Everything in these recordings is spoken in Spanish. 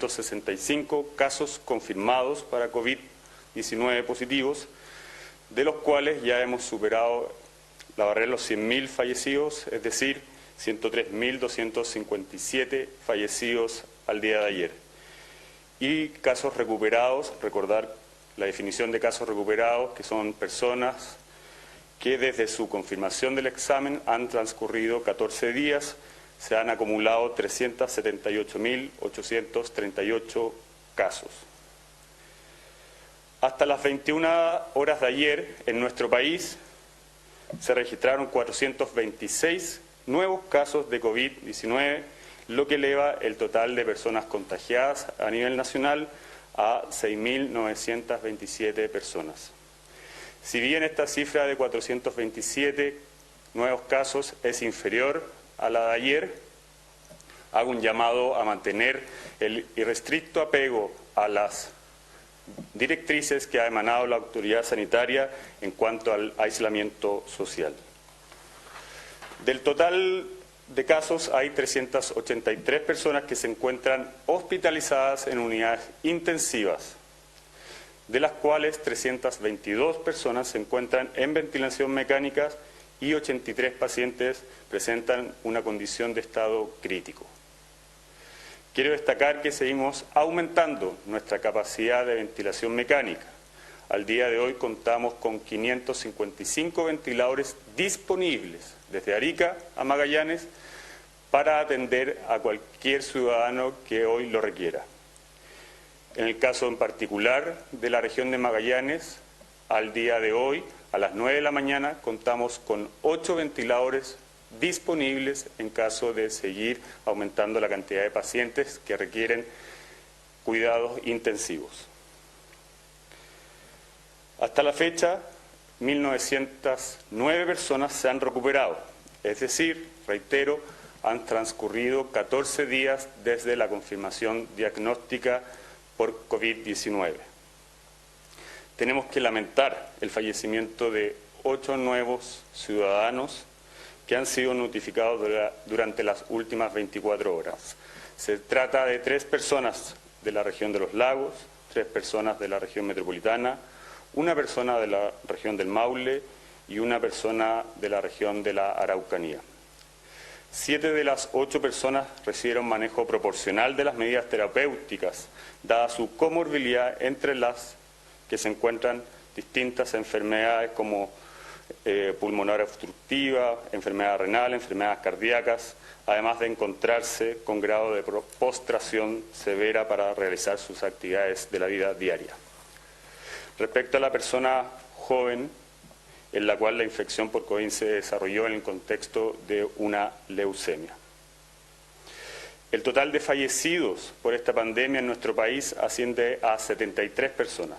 265 casos confirmados para COVID-19 positivos, de los cuales ya hemos superado la barrera de los 100.000 fallecidos, es decir, 103.257 fallecidos al día de ayer. Y casos recuperados, recordar la definición de casos recuperados, que son personas que desde su confirmación del examen han transcurrido 14 días, se han acumulado 378.838 casos. Hasta las 21 horas de ayer, en nuestro país, se registraron 426 nuevos casos de COVID-19, lo que eleva el total de personas contagiadas a nivel nacional a 6.927 personas. Si bien esta cifra de 427 nuevos casos es inferior a la de ayer, hago un llamado a mantener el irrestricto apego a las directrices que ha emanado la autoridad sanitaria en cuanto al aislamiento social. Del total de casos hay 383 personas que se encuentran hospitalizadas en unidades intensivas, de las cuales 322 personas se encuentran en ventilación mecánica y 83 pacientes presentan una condición de estado crítico. Quiero destacar que seguimos aumentando nuestra capacidad de ventilación mecánica. Al día de hoy contamos con 555 ventiladores disponibles desde Arica a Magallanes para atender a cualquier ciudadano que hoy lo requiera. En el caso en particular de la región de Magallanes, al día de hoy, a las 9 de la mañana, contamos con 8 ventiladores disponibles en caso de seguir aumentando la cantidad de pacientes que requieren cuidados intensivos. Hasta la fecha, 1.909 personas se han recuperado, es decir, reitero, han transcurrido 14 días desde la confirmación diagnóstica por COVID-19. Tenemos que lamentar el fallecimiento de 8 nuevos ciudadanos que han sido notificados durante las últimas 24 horas. Se trata de 3 personas de la región de los Lagos, 3 personas de la región metropolitana, una persona de la región del Maule y una persona de la región de la Araucanía. 7 de las 8 personas recibieron manejo proporcional de las medidas terapéuticas, dada su comorbilidad entre las que se encuentran distintas enfermedades como pulmonar obstructiva, enfermedad renal, enfermedades cardíacas, además de encontrarse con grado de postración severa para realizar sus actividades de la vida diaria. Respecto a la persona joven, en la cual la infección por COVID se desarrolló en el contexto de una leucemia. El total de fallecidos por esta pandemia en nuestro país asciende a 73 personas.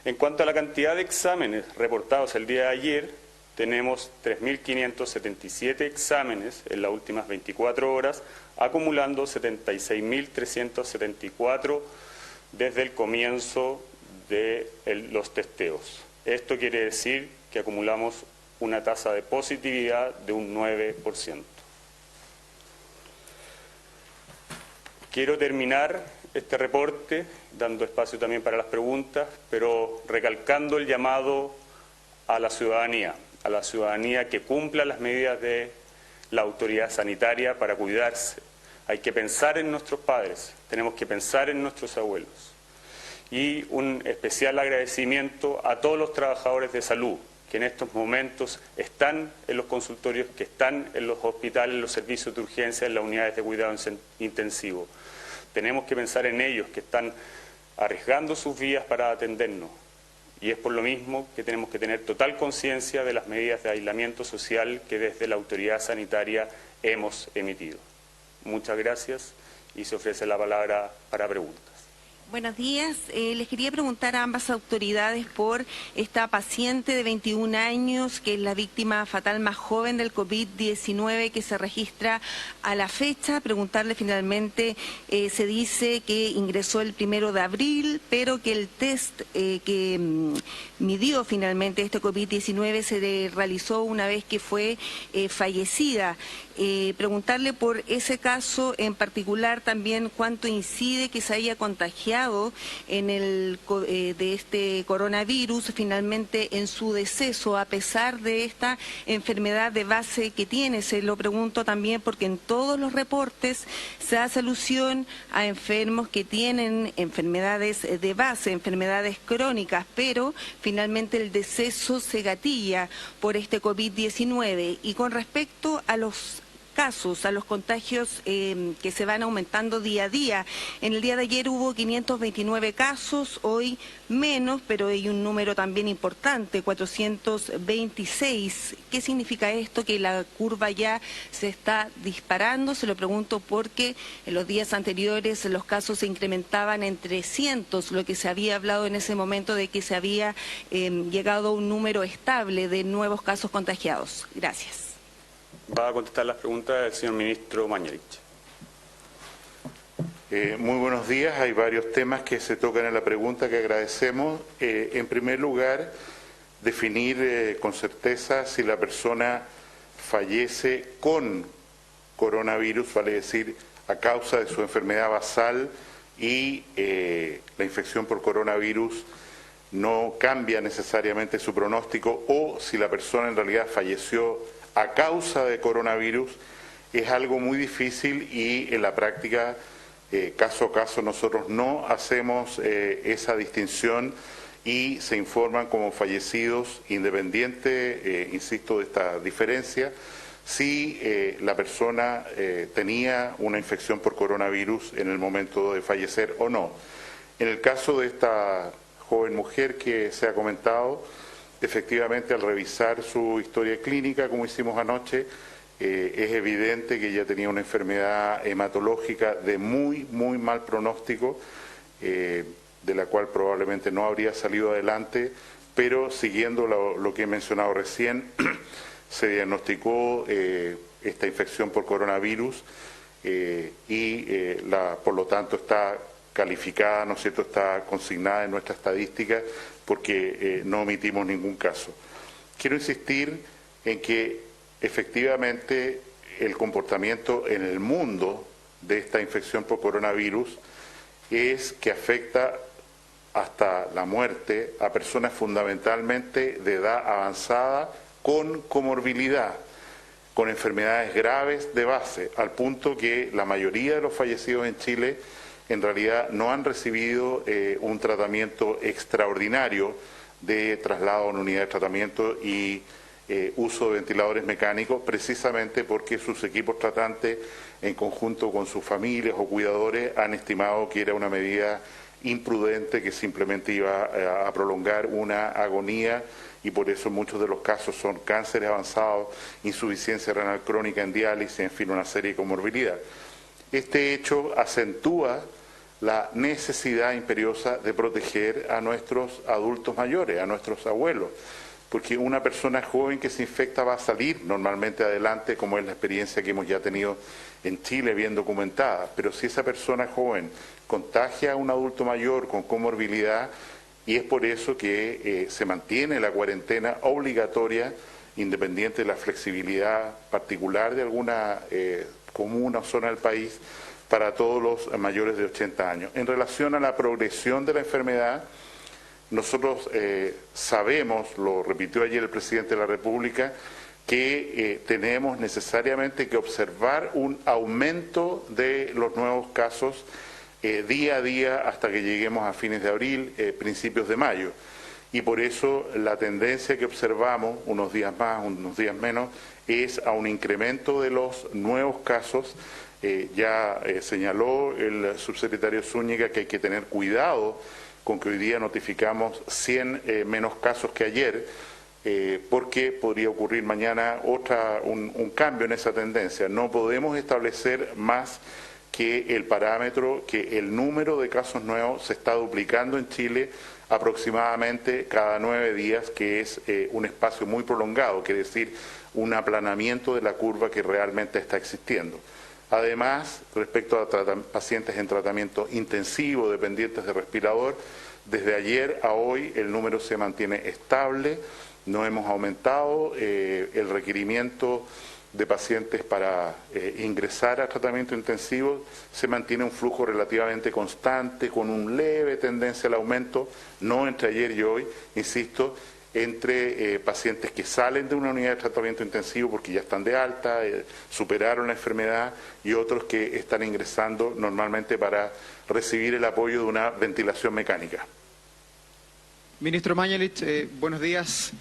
En cuanto a la cantidad de exámenes reportados el día de ayer, tenemos 3.577 exámenes en las últimas 24 horas, acumulando 76.374 desde el comienzo de los testeos. Esto quiere decir que acumulamos una tasa de positividad de un 9%. Quiero terminar este reporte dando espacio también para las preguntas, pero recalcando el llamado a la ciudadanía que cumpla las medidas de la autoridad sanitaria para cuidarse. Hay que pensar en nuestros padres, tenemos que pensar en nuestros abuelos. Y un especial agradecimiento a todos los trabajadores de salud que en estos momentos están en los consultorios, que están en los hospitales, en los servicios de urgencia, en las unidades de cuidado intensivo. Tenemos que pensar en ellos que están arriesgando sus vidas para atendernos. Y es por lo mismo que tenemos que tener total conciencia de las medidas de aislamiento social que desde la autoridad sanitaria hemos emitido. Muchas gracias y se ofrece la palabra para preguntas. Buenos días. Les quería preguntar a ambas autoridades por esta paciente de 21 años, que es la víctima fatal más joven del COVID-19 que se registra a la fecha. Preguntarle finalmente, se dice que ingresó el 1 de abril, pero que el test que midió finalmente este COVID-19 se realizó una vez que fue fallecida. Preguntarle por ese caso en particular también cuánto incide que se haya contagiado de este coronavirus finalmente en su deceso a pesar de esta enfermedad de base que tiene. Se lo pregunto también porque en todos los reportes se hace alusión a enfermos que tienen enfermedades de base, enfermedades crónicas, pero finalmente el deceso se gatilla por este COVID-19. Y con respecto a los casos, a los contagios que se van aumentando día a día. En el día de ayer hubo 529 casos, hoy menos, pero hay un número también importante, 426. ¿Qué significa esto? Que la curva ya se está disparando. Se lo pregunto porque en los días anteriores los casos se incrementaban en 300, lo que se había hablado en ese momento de que se había llegado a un número estable de nuevos casos contagiados. Gracias. Va a contestar las preguntas del señor ministro Mañalich. Muy buenos días. Hay varios temas que se tocan en la pregunta que agradecemos. En primer lugar, definir con certeza si la persona fallece con coronavirus, vale decir, a causa de su enfermedad basal y la infección por coronavirus no cambia necesariamente su pronóstico, o si la persona en realidad falleció a causa de coronavirus, es algo muy difícil y en la práctica, caso a caso, nosotros no hacemos esa distinción y se informan como fallecidos independiente, insisto, de esta diferencia, si la persona tenía una infección por coronavirus en el momento de fallecer o no. En el caso de esta joven mujer que se ha comentado, efectivamente, al revisar su historia clínica, como hicimos anoche, es evidente que ella tenía una enfermedad hematológica de muy mal pronóstico, de la cual probablemente no habría salido adelante, pero siguiendo lo que he mencionado recién, se diagnosticó esta infección por coronavirus y por lo tanto está calificada, ¿no es cierto?, está consignada en nuestra estadística porque no omitimos ningún caso. Quiero insistir en que efectivamente el comportamiento en el mundo de esta infección por coronavirus es que afecta hasta la muerte a personas fundamentalmente de edad avanzada con comorbilidad, con enfermedades graves de base, al punto que la mayoría de los fallecidos en Chile en realidad no han recibido un tratamiento extraordinario de traslado a una unidad de tratamiento y uso de ventiladores mecánicos, precisamente porque sus equipos tratantes, en conjunto con sus familias o cuidadores, han estimado que era una medida imprudente que simplemente iba a prolongar una agonía, y por eso muchos de los casos son cánceres avanzados, insuficiencia renal crónica en diálisis, en fin, una serie de comorbilidades. Este hecho acentúa la necesidad imperiosa de proteger a nuestros adultos mayores, a nuestros abuelos, porque una persona joven que se infecta va a salir normalmente adelante, como es la experiencia que hemos ya tenido en Chile bien documentada, pero si esa persona joven contagia a un adulto mayor con comorbilidad, y es por eso que se mantiene la cuarentena obligatoria, independiente de la flexibilidad particular de alguna comuna o zona del país, para todos los mayores de 80 años. En relación a la progresión de la enfermedad, nosotros sabemos, lo repitió ayer el presidente de la República, que tenemos necesariamente que observar un aumento de los nuevos casos día a día hasta que lleguemos a fines de abril, principios de mayo. Y por eso la tendencia que observamos, unos días más, unos días menos, es a un incremento de los nuevos casos. Ya señaló el subsecretario Zúñiga que hay que tener cuidado con que hoy día notificamos 100 menos casos que ayer, porque podría ocurrir mañana un cambio en esa tendencia. No podemos establecer más que el parámetro que el número de casos nuevos se está duplicando en Chile aproximadamente cada 9 días, que es un espacio muy prolongado, quiere decir un aplanamiento de la curva que realmente está existiendo. Además, respecto a pacientes en tratamiento intensivo, dependientes de respirador, desde ayer a hoy el número se mantiene estable, no hemos aumentado, el requerimiento de pacientes para ingresar a tratamiento intensivo, se mantiene un flujo relativamente constante, con una leve tendencia al aumento, no entre ayer y hoy, insisto, entre pacientes que salen de una unidad de tratamiento intensivo porque ya están de alta, superaron la enfermedad, y otros que están ingresando normalmente para recibir el apoyo de una ventilación mecánica. Ministro Mañalich, buenos días.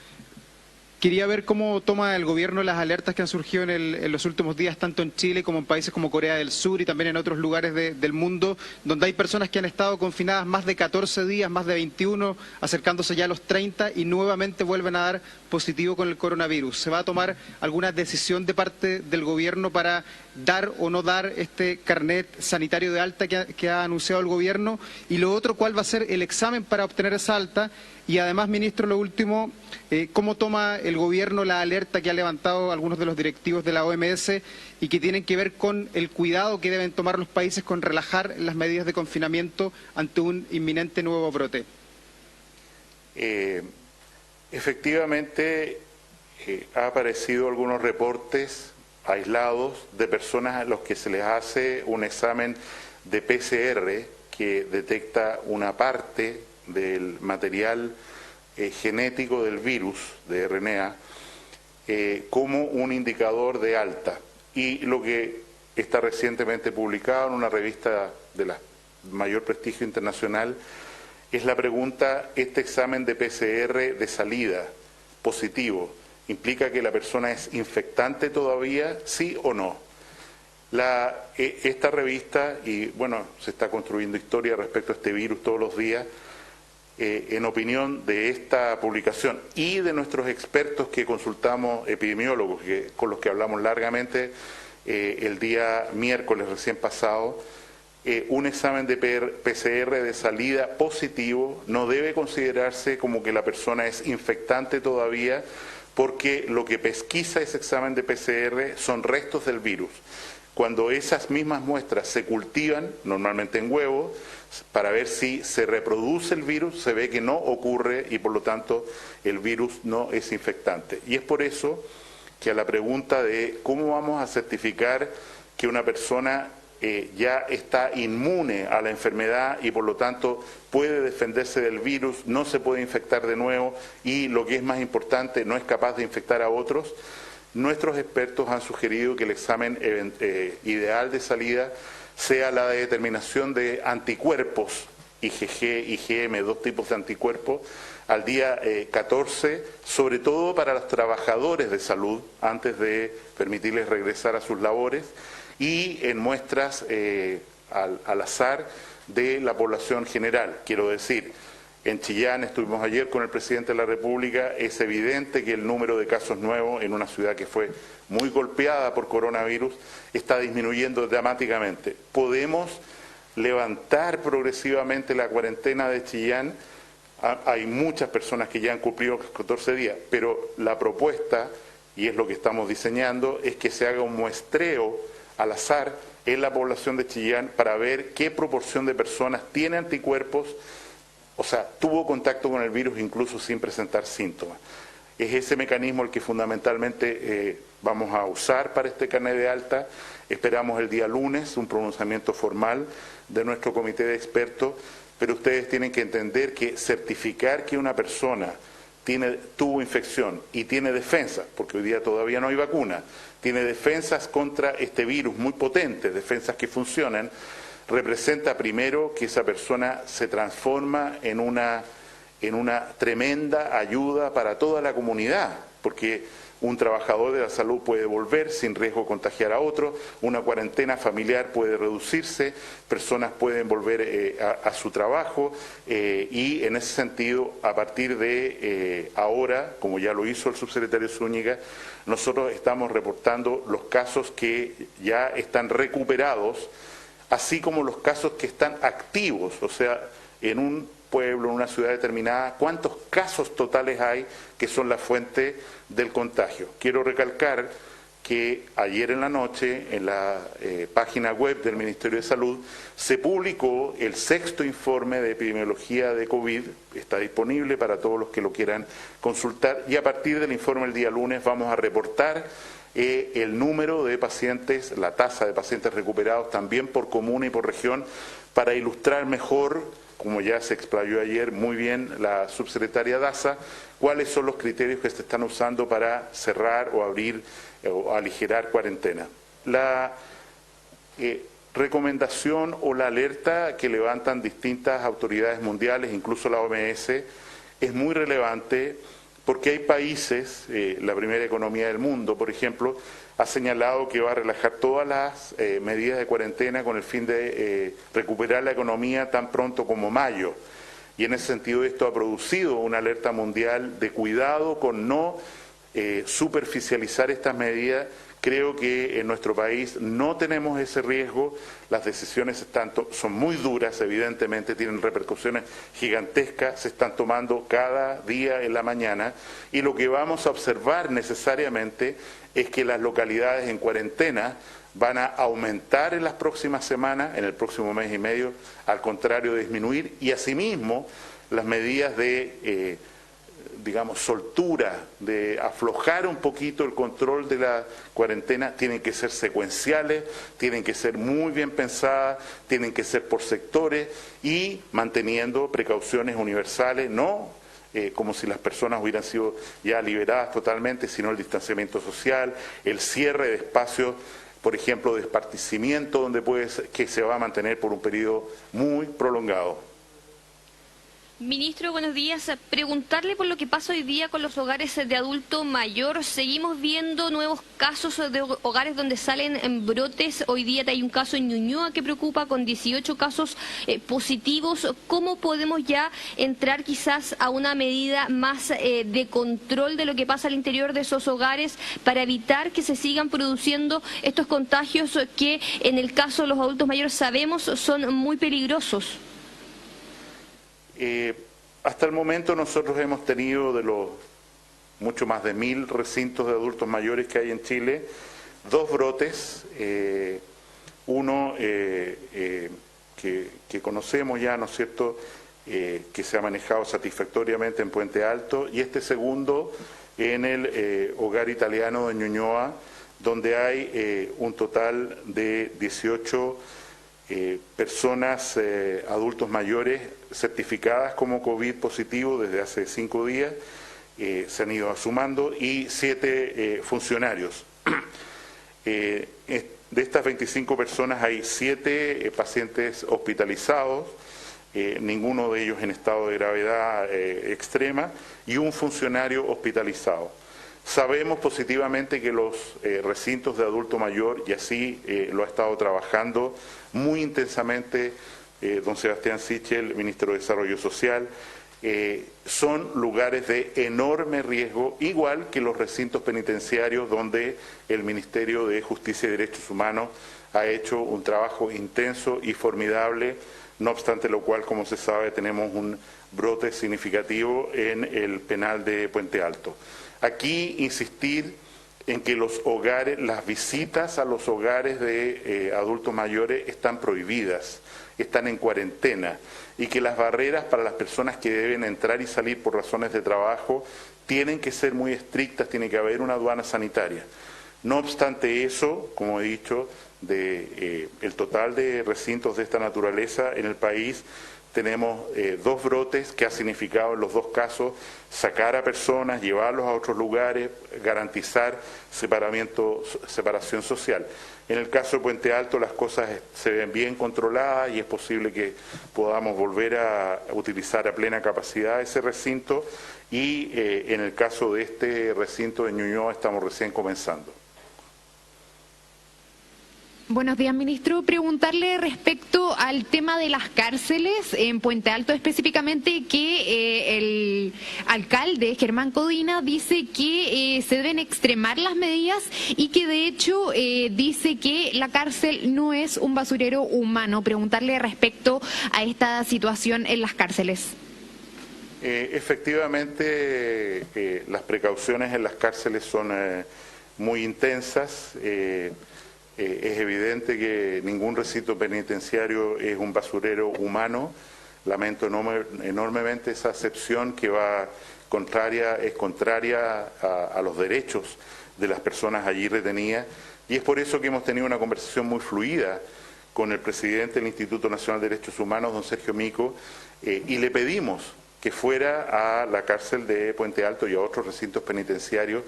Quería ver cómo toma el gobierno las alertas que han surgido en los últimos días, tanto en Chile como en países como Corea del Sur y también en otros lugares del mundo, donde hay personas que han estado confinadas más de 14 días, más de 21, acercándose ya a los 30 y nuevamente vuelven a dar positivo con el coronavirus. ¿Se va a tomar alguna decisión de parte del gobierno para dar o no dar este carnet sanitario de alta que ha anunciado el gobierno? Y lo otro, ¿cuál va a ser el examen para obtener esa alta? Y además, ministro, lo último, ¿cómo toma el gobierno la alerta que ha levantado algunos de los directivos de la OMS y que tienen que ver con el cuidado que deben tomar los países con relajar las medidas de confinamiento ante un inminente nuevo brote? Efectivamente, ha aparecido algunos reportes aislados de personas a los que se les hace un examen de PCR que detecta una parte del material genético del virus de RNA como un indicador de alta. Y lo que está recientemente publicado en una revista de mayor prestigio internacional es la pregunta: ¿este examen de PCR de salida positivo implica que la persona es infectante todavía, sí o no? Esta revista, y bueno, se está construyendo historia respecto a este virus todos los días, en opinión de esta publicación y de nuestros expertos que consultamos, epidemiólogos, con los que hablamos largamente el día miércoles recién pasado, un examen de PCR de salida positivo no debe considerarse como que la persona es infectante todavía, porque lo que pesquisa ese examen de PCR son restos del virus. Cuando esas mismas muestras se cultivan, normalmente en huevos, para ver si se reproduce el virus, se ve que no ocurre y por lo tanto el virus no es infectante. Y es por eso que a la pregunta de cómo vamos a certificar que una persona ya está inmune a la enfermedad y por lo tanto puede defenderse del virus, no se puede infectar de nuevo y, lo que es más importante, no es capaz de infectar a otros, nuestros expertos han sugerido que el examen ideal de salida sea la de determinación de anticuerpos, IgG, IgM, dos tipos de anticuerpos, al día 14, sobre todo para los trabajadores de salud, antes de permitirles regresar a sus labores, y en muestras al azar de la población general. Quiero decir, en Chillán estuvimos ayer con el presidente de la República, es evidente que el número de casos nuevos en una ciudad que fue muy golpeada por coronavirus está disminuyendo dramáticamente. Podemos levantar progresivamente la cuarentena de Chillán. Hay muchas personas que ya han cumplido 14 días, pero la propuesta, y es lo que estamos diseñando, es que se haga un muestreo al azar en la población de Chillán para ver qué proporción de personas tiene anticuerpos, o sea, tuvo contacto con el virus incluso sin presentar síntomas. Es ese mecanismo el que fundamentalmente vamos a usar para este carnet de alta. Esperamos el día lunes un pronunciamiento formal de nuestro comité de expertos, pero ustedes tienen que entender que certificar que una persona tuvo infección y tiene defensas, porque hoy día todavía no hay vacuna, tiene defensas contra este virus muy potentes, defensas que funcionan, representa primero que esa persona se transforma en una tremenda ayuda para toda la comunidad, porque un trabajador de la salud puede volver sin riesgo de contagiar a otro, una cuarentena familiar puede reducirse, personas pueden volver a su trabajo y en ese sentido, a partir de ahora, como ya lo hizo el subsecretario Zúñiga, nosotros estamos reportando los casos que ya están recuperados, así como los casos que están activos, o sea, en un pueblo, en una ciudad determinada, cuántos casos totales hay que son la fuente del contagio. Quiero recalcar que ayer en la noche, en la página web del Ministerio de Salud, se publicó el 6º informe de epidemiología de COVID, está disponible para todos los que lo quieran consultar, y a partir del informe el día lunes vamos a reportar el número de pacientes, la tasa de pacientes recuperados también por comuna y por región, para ilustrar mejor, como ya se explayó ayer muy bien la subsecretaria Daza, cuáles son los criterios que se están usando para cerrar o abrir o aligerar cuarentena. La recomendación o la alerta que levantan distintas autoridades mundiales, incluso la OMS, es muy relevante porque hay países, la primera economía del mundo, por ejemplo, ha señalado que va a relajar todas las medidas de cuarentena con el fin de recuperar la economía tan pronto como mayo. Y en ese sentido esto ha producido una alerta mundial de cuidado con no superficializar estas medidas. Creo que en nuestro país no tenemos ese riesgo, las decisiones son muy duras, evidentemente tienen repercusiones gigantescas, se están tomando cada día en la mañana, y lo que vamos a observar necesariamente es que las localidades en cuarentena van a aumentar en las próximas semanas, en el próximo mes y medio, al contrario de disminuir, y asimismo las medidas de soltura, de aflojar un poquito el control de la cuarentena, tienen que ser secuenciales, tienen que ser muy bien pensadas, tienen que ser por sectores y manteniendo precauciones universales, no como si las personas hubieran sido ya liberadas totalmente, sino el distanciamiento social, el cierre de espacios, por ejemplo, de esparcimiento, que se va a mantener por un periodo muy prolongado. Ministro, buenos días. Preguntarle por lo que pasa hoy día con los hogares de adulto mayor. Seguimos viendo nuevos casos de hogares donde salen en brotes. Hoy día hay un caso en Ñuñoa que preocupa con 18 casos positivos. ¿Cómo podemos ya entrar quizás a una medida más de control de lo que pasa al interior de esos hogares para evitar que se sigan produciendo estos contagios que en el caso de los adultos mayores sabemos son muy peligrosos? Hasta el momento nosotros hemos tenido de los mucho más de 1000 recintos de adultos mayores que hay en Chile, 2 brotes, uno que conocemos ya, ¿no es cierto?, que se ha manejado satisfactoriamente en Puente Alto, y este segundo en el hogar italiano de Ñuñoa, donde hay un total de 18 personas, adultos mayores, certificadas como COVID positivo desde hace 5 días, se han ido sumando, y 7 funcionarios. De estas 25 personas hay 7 pacientes hospitalizados, ninguno de ellos en estado de gravedad extrema, y un funcionario hospitalizado. Sabemos positivamente que los recintos de adulto mayor, y así lo ha estado trabajando muy intensamente don Sebastián Sichel, ministro de Desarrollo Social, son lugares de enorme riesgo, igual que los recintos penitenciarios donde el Ministerio de Justicia y Derechos Humanos ha hecho un trabajo intenso y formidable, no obstante lo cual, como se sabe, tenemos un brote significativo en el penal de Puente Alto. Aquí insistir en que los hogares, las visitas a los hogares de adultos mayores están prohibidas, están en cuarentena, y que las barreras para las personas que deben entrar y salir por razones de trabajo tienen que ser muy estrictas, tiene que haber una aduana sanitaria. No obstante eso, como he dicho, el total de recintos de esta naturaleza en el país, tenemos 2 brotes que ha significado en los 2 casos sacar a personas, llevarlos a otros lugares, garantizar separación social. En el caso de Puente Alto las cosas se ven bien controladas y es posible que podamos volver a utilizar a plena capacidad ese recinto, y en el caso de este recinto de Ñuñoa estamos recién comenzando. Buenos días, ministro. Preguntarle respecto al tema de las cárceles en Puente Alto específicamente, que el alcalde Germán Codina dice que se deben extremar las medidas y que de hecho dice que la cárcel no es un basurero humano. Preguntarle respecto a esta situación en las cárceles. Efectivamente, las precauciones en las cárceles son muy intensas. Es evidente que ningún recinto penitenciario es un basurero humano. Lamento enormemente esa acepción que es contraria a los derechos de las personas allí retenidas, y es por eso que hemos tenido una conversación muy fluida con el presidente del Instituto Nacional de Derechos Humanos, don Sergio Mico, y le pedimos que fuera a la cárcel de Puente Alto y a otros recintos penitenciarios,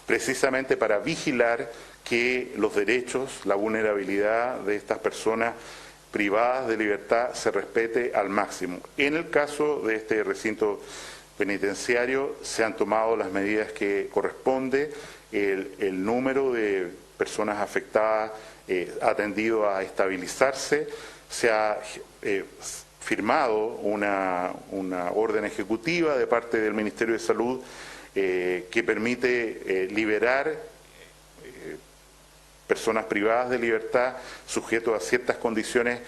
precisamente para vigilar que los derechos, la vulnerabilidad de estas personas privadas de libertad se respete al máximo. En el caso de este recinto penitenciario se han tomado las medidas que corresponde, el número de personas afectadas ha tendido a estabilizarse, se ha firmado una orden ejecutiva de parte del Ministerio de Salud que permite liberar personas privadas de libertad sujetos a ciertas condiciones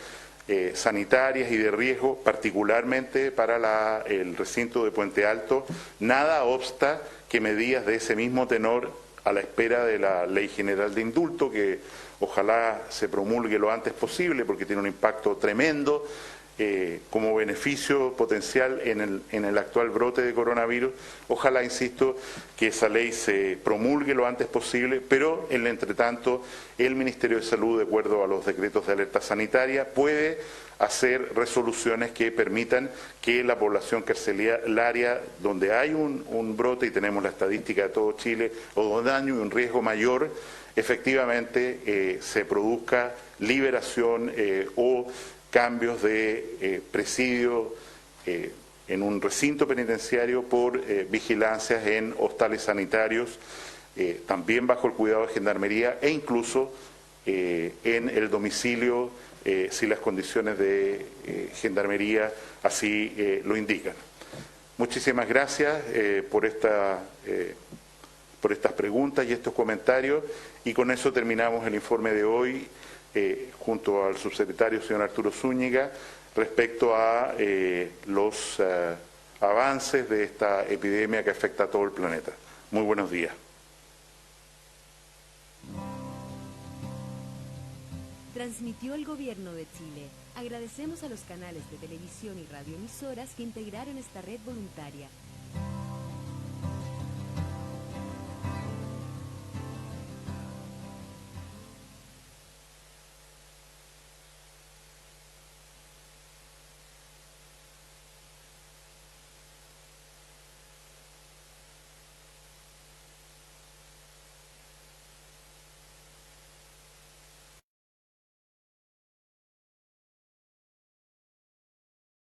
sanitarias y de riesgo, particularmente para el recinto de Puente Alto. Nada obsta que medidas de ese mismo tenor, a la espera de la Ley General de Indulto, que ojalá se promulgue lo antes posible porque tiene un impacto tremendo como beneficio potencial en el actual brote de coronavirus. Ojalá, insisto, que esa ley se promulgue lo antes posible, pero en el entretanto el Ministerio de Salud, de acuerdo a los decretos de alerta sanitaria, puede hacer resoluciones que permitan que la población carcelaria, donde hay un brote, y tenemos la estadística de todo Chile, o donde hay un riesgo mayor, efectivamente se produzca liberación o cambios de presidio en un recinto penitenciario por vigilancias en hostales sanitarios, también bajo el cuidado de Gendarmería e incluso en el domicilio si las condiciones de Gendarmería así lo indican. Muchísimas gracias por estas preguntas y estos comentarios, y con eso terminamos el informe de hoy junto al subsecretario señor Arturo Zúñiga respecto a los avances de esta epidemia que afecta a todo el planeta. Muy buenos días. Transmitió el Gobierno de Chile. Agradecemos a los canales de televisión y radioemisoras que integraron esta red voluntaria.